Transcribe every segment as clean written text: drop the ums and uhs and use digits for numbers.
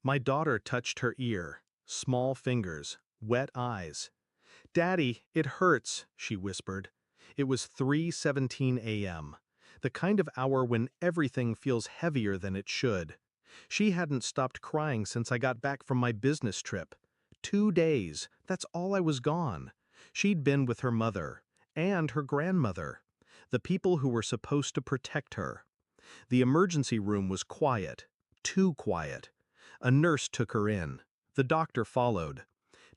My daughter touched her ear, small fingers, wet eyes. "Daddy, it hurts," she whispered. It was 3:17 a.m., the kind of hour when everything feels heavier than it should. She hadn't stopped crying since I got back from my business trip. 2 days, that's all I was gone. She'd been with her mother, and her grandmother, the people who were supposed to protect her. The emergency room was quiet, too quiet. A nurse took her in. The doctor followed.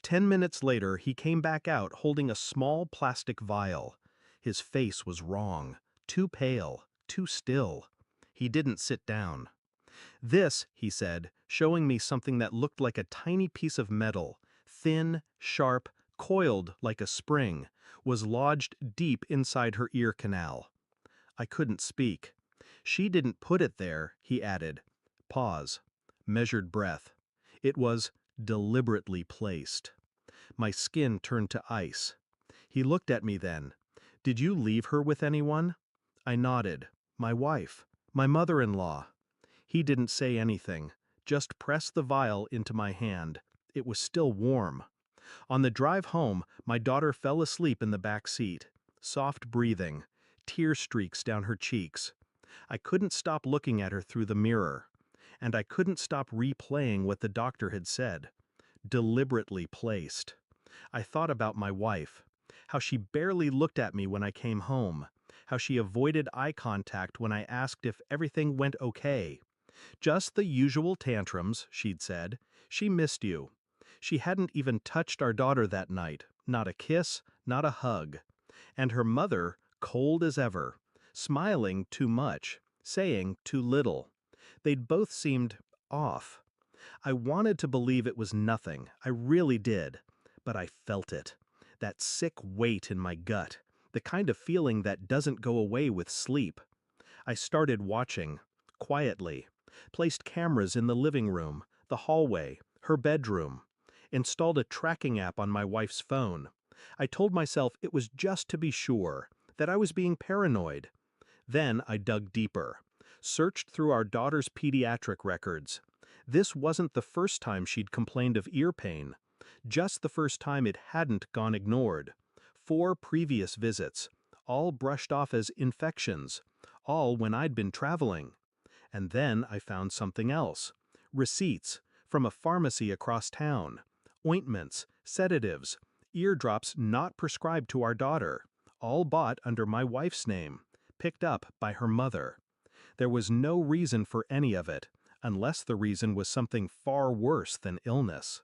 10 minutes later, he came back out holding a small plastic vial. His face was wrong, too pale, too still. He didn't sit down. "This," he said, showing me something that looked like a tiny piece of metal, thin, sharp, coiled like a spring, was lodged deep inside her ear canal. I couldn't speak. "She didn't put it there," he added. Pause. Measured breath. It was deliberately placed. My skin turned to ice. He looked at me then. "Did you leave her with anyone?" I nodded. "My wife. My mother-in-law." He didn't say anything, just pressed the vial into my hand. It was still warm. On the drive home, my daughter fell asleep in the back seat. Soft breathing, tear streaks down her cheeks. I couldn't stop looking at her through the mirror. And I couldn't stop replaying what the doctor had said. Deliberately placed. I thought about my wife, how she barely looked at me when I came home, how she avoided eye contact when I asked if everything went okay. Just the usual tantrums, she'd said. She missed you. She hadn't even touched our daughter that night, not a kiss, not a hug. And her mother, cold as ever, smiling too much, saying too little. They'd both seemed off. I wanted to believe it was nothing, I really did, but I felt it. That sick weight in my gut, the kind of feeling that doesn't go away with sleep. I started watching, quietly, placed cameras in the living room, the hallway, her bedroom, installed a tracking app on my wife's phone. I told myself it was just to be sure, that I was being paranoid. Then I dug deeper, searched through our daughter's pediatric records. This wasn't the first time she'd complained of ear pain, just the first time it hadn't gone ignored. 4 previous visits, all brushed off as infections, all when I'd been traveling. And then I found something else. Receipts from a pharmacy across town. Ointments, sedatives, eardrops not prescribed to our daughter, all bought under my wife's name, picked up by her mother. There was no reason for any of it, unless the reason was something far worse than illness.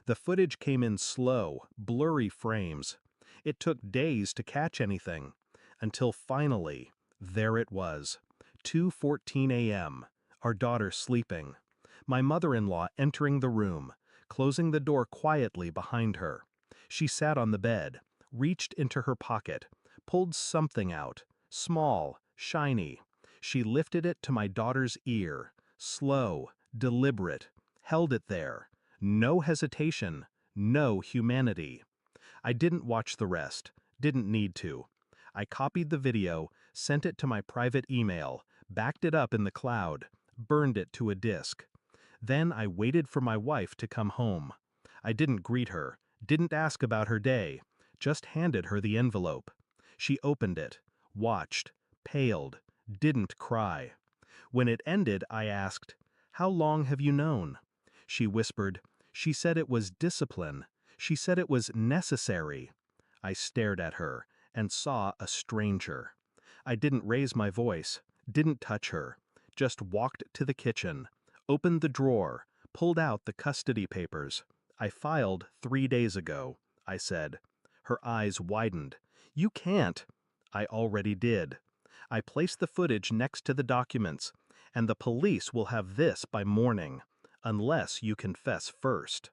The footage came in slow, blurry frames. It took days to catch anything, until finally, there it was. 2:14 a.m., our daughter sleeping. My mother-in-law entering the room, closing the door quietly behind her. She sat on the bed, reached into her pocket, pulled something out, small, shiny. She lifted it to my daughter's ear, slow, deliberate, held it there. No hesitation, no humanity. I didn't watch the rest, didn't need to. I copied the video, sent it to my private email, backed it up in the cloud, burned it to a disk. Then I waited for my wife to come home. I didn't greet her, didn't ask about her day, just handed her the envelope. She opened it, watched, paled, didn't cry. When it ended, I asked, "How long have you known?" She whispered, "She said it was discipline. She said it was necessary." I stared at her and saw a stranger. I didn't raise my voice, didn't touch her, just walked to the kitchen, opened the drawer, pulled out the custody papers. "I filed 3 days ago," I said. Her eyes widened. "You can't." I already did. I placed the footage next to the documents, and the police will have this by morning, unless you confess first.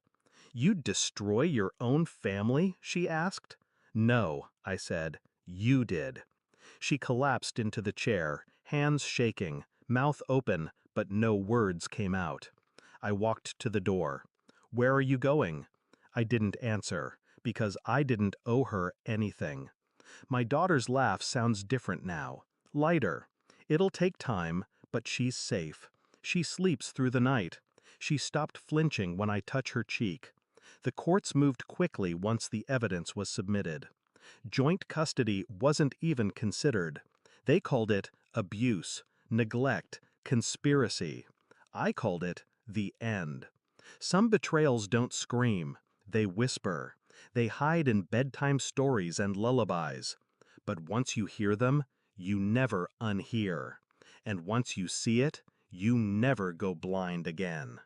"You'd destroy your own family?" she asked. "No," I said. "You did." She collapsed into the chair, hands shaking, mouth open, but no words came out. I walked to the door. "Where are you going?" I didn't answer, because I didn't owe her anything. My daughter's laugh sounds different now, lighter. It'll take time, but she's safe. She sleeps through the night. She stopped flinching when I touched her cheek. The courts moved quickly once the evidence was submitted. Joint custody wasn't even considered. They called it abuse, neglect, conspiracy. I called it the end. Some betrayals don't scream, they whisper. They hide in bedtime stories and lullabies. But once you hear them, you never unhear. And once you see it, you never go blind again.